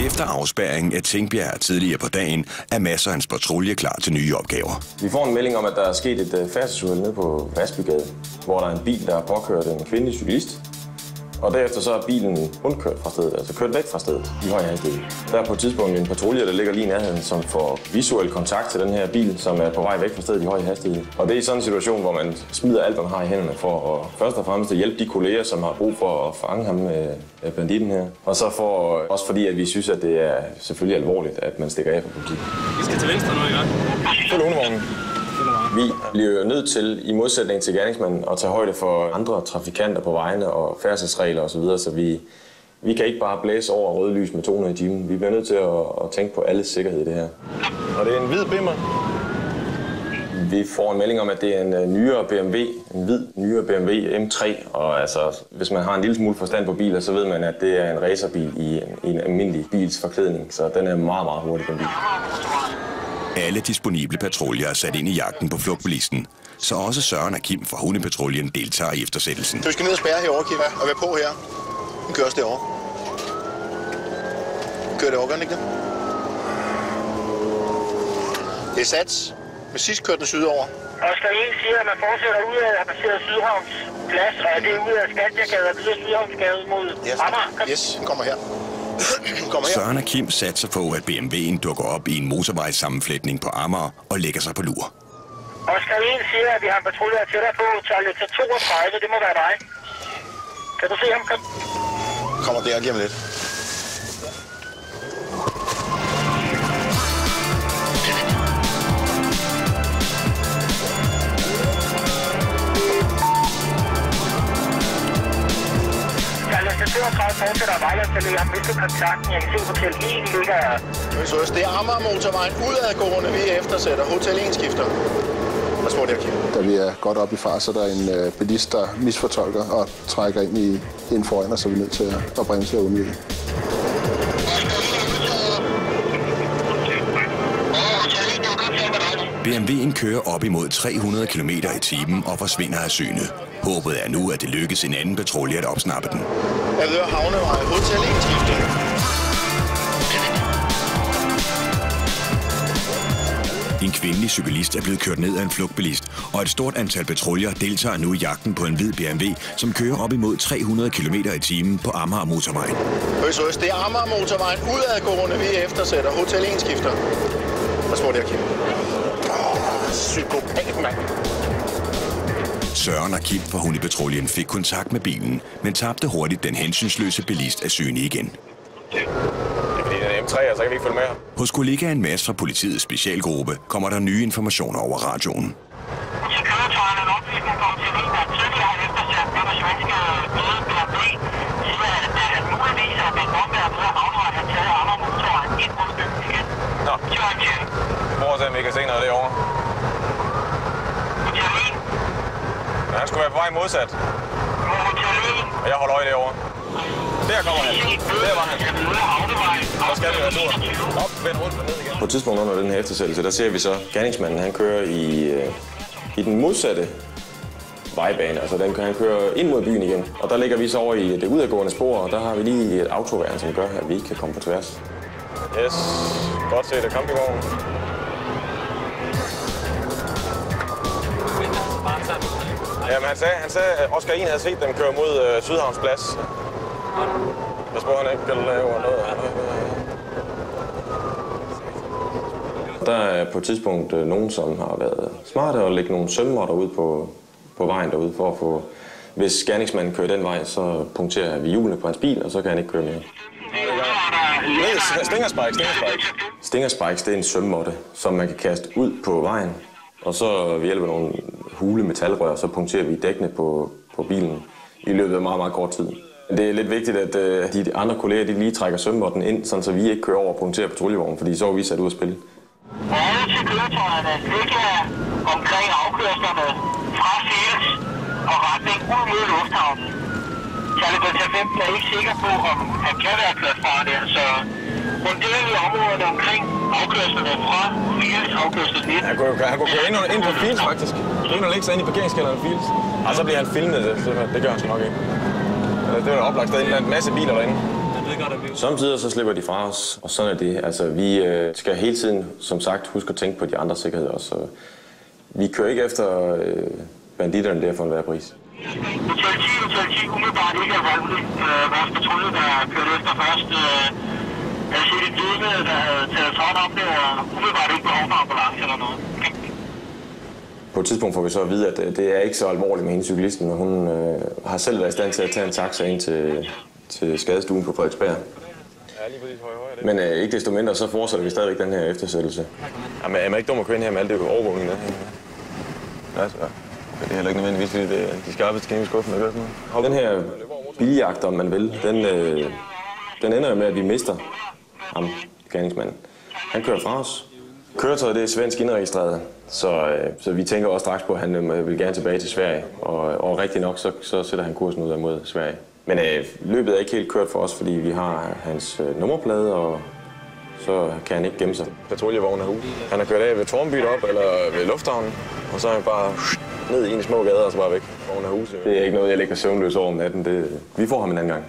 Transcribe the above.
Efter afspærringen af Tingbjerg tidligere på dagen er Mads og hans patrulje klar til nye opgaver. Vi får en melding om, at der er sket et færdselsuheld nede på Vasbygade, hvor der er en bil, der har påkørt en kvindelig cyklist. Og derefter så er bilen rundkørt fra stedet, altså kørt væk fra stedet i høj hastighed. Der er på et tidspunkt en patrulje, der ligger lige i nærheden, som får visuel kontakt til den her bil, som er på vej væk fra stedet i høj hastighed. Og det er i sådan en situation, hvor man smider alt, man har i hænderne for at først og fremmest at hjælpe de kolleger, som har brug for at fange ham med banditten her. Og så for også fordi, at vi synes, at det er selvfølgelig alvorligt, at man stikker af fra politiet. Vi skal til venstre nu, ikke? Følg undervognen. Vi bliver nødt til, i modsætning til gerningsmanden, at tage højde for andre trafikanter på vejene og færdselsregler osv., så vi kan ikke bare blæse over røde lys med 200 i timen. Vi bliver nødt til at tænke på alles sikkerhed i det her. Og det er en hvid bimmer. Vi får en melding om, at det er en nyere BMW, en hvid nyere BMW M3, og altså, hvis man har en lille smule forstand på biler, så ved man, at det er en racerbil i en almindelig bils forklædning, så den er meget, meget hurtig, den bil. Alle disponible patruljer er sat ind i jagten på flugtbilisten, så også Søren og Kim fra hundepatruljen deltager i eftersættelsen. Du skal ned og spærre herovre, Kim, og være på her. Den kører også derovre. Den kører derovre, gør den ikke det? Det er sats. Med sidst kørte den sydover. Oscar 1 siger, at man fortsætter ud af at passere Sydhavns Plads, og det er ud af Skandiagade og videre Sydhavnsgade mod Amager. Yes, den kommer her. Søren og Kim satser på, at BMW'en dukker op i en motorvejssammenflætning på Amager og lægger sig på lur. Oscar 1 siger, at vi har en patrulje tættere på, tager til 32, det må være dig. Kan du se ham? Kommer der lige om lidt. Fortsætter Vejlandsallé, har mistet kontakten. Jeg kan se, Hotel 1 ligger... Det er Amager-motorvejen udadgående, vi eftersætter. Hotel 1 skifter. Hvad spørger det her, Kim? Da vi er godt op i fart, så der er en bilist, der misfortolker og trækker ind foran, og så er vi nødt til at bremse og undvige. BMW'en kører op imod 300 km i timen og forsvinder af syne. Håbet er nu, at det lykkes en anden patrulje at opsnappe den. Jeg ved, Havnevej, Hotel 1 skifter. En kvindelig cyklist er blevet kørt ned af en flugtbilist, og et stort antal patruljer deltager nu i jagten på en hvid BMW, som kører op imod 300 km i timen på Amager motorvejen. Det er Amager-motorvejen udadgående, vi eftersætter. Hotel 1 skifter. Hvad spørger det her, Kim? Psykopat, mand. Søren og Kim fra hundepatruljen fik kontakt med bilen, men tabte hurtigt den hensynsløse bilist af syne igen. Det er fordi, den er M3, så kan vi ikke følge med. Hos kollegaen Mads fra politiets specialgruppe kommer der nye informationer over radioen. Til køretøjerne en oplysning om til en, der tidligere har eftersat den svenske bløde BMW, siger, at muligvis er den omværende af Havnevej har taget Amager motorvejen ind mod byen igen. Nå. Prøv at se, om vi kan se noget derovre. Men han skulle være på vej modsat. Og jeg holder øje derovre. Der kommer han. Der var han. Så skal vi være tur. Op, vend rundt og ned igen. På et tidspunkt under den her eftersættelse, der ser vi så, gerningsmanden han kører i den modsatte vejbane. Altså han kører ind mod byen igen. Og der ligger vi så over i det udadgående spor, og der har vi lige et autoværn, som gør, at vi ikke kan komme på tværs. Yes, godt set af campingvognen. Jamen, han sagde, at Oscar 1 havde set dem køre mod Sydhavns Plads. Jeg spørger, han ikke kan lave noget. Der er på et tidspunkt nogen, som har været smarte og lægge nogle sømmer ud på vejen derude, for at få... Hvis gerningsmanden kører den vej, så punkterer vi hjulene på hans bil, og så kan han ikke køre mere. Stingerspikes, det er en sømmåtte, som man kan kaste ud på vejen. Og så ved hjælp af nogle hule metalrør, så punkterer vi dækkene på bilen i løbet af meget, meget kort tid. Det er lidt vigtigt, at de andre kolleger de lige trækker sømmåtten ind, så vi ikke kører over og punkterer patruljevognen, fordi så er vi sat ud at spille. Alle til køretøjerne ligger omkring afkørslerne fra Fælles og retning ud mod lufthavnen. Charlie 15 er ikke sikker på, om han kan være kørt fra der, så rundt i områderne omkring afkørslerne fra Fælles afkørsel 19. Han kunne køre ind på Fils, faktisk. Gå ind og lægge sig ind i parkeringskælderen Fils. Og så bliver han filmet, det gør han så nok ikke. Det var oplagt, der er en masse biler derinde. Jeg ved godt, at Samtidig så slipper de fra os, og sådan er det. Altså, vi skal hele tiden, som sagt, huske at tænke på de andres sikkerhed også. Vi kører ikke efter banditterne der for enhver pris. Hotel 10, umiddelbart ikke alvorligt. Vores patrulje, der kørte efter først, havde set et vidne, der havde taget hånd om det, og umiddelbart ikke behov for ambulance eller noget. På et tidspunkt får vi så at vide, at det er ikke så alvorligt med hende cyklisten, og hun har selv været i stand til at tage en taxa ind til skadestuen på Frederiksberg. Men ikke desto mindre, så fortsætter vi stadigvæk den her eftersættelse. Jamen, er man ikke dum at køre ind her med alt det overvågning der? Ja, så. Det er heller ikke nødvendigvis, fordi de skarpeste ting i skuffen, der gør sådan noget. Den her biljagt, om man vil, den ender jo med, at vi mister ham, gerningsmanden. Han kører fra os. Køretøjet det er svensk indregistreret, så vi tænker også straks på, at han vil gerne tilbage til Sverige. Og rigtig nok, så sætter han kursen ud mod Sverige. Men løbet er ikke helt kørt for os, fordi vi har hans nummerplade, og så kan han ikke gemme sig. Patruljevognen er ude. Han har kørt af ved Tornbyt op, eller ved lufthavnen, og så er han bare ned i en små gader, og så bare væk. Det er ikke noget, jeg ligger søvnløs over om natten. Vi får ham en anden gang.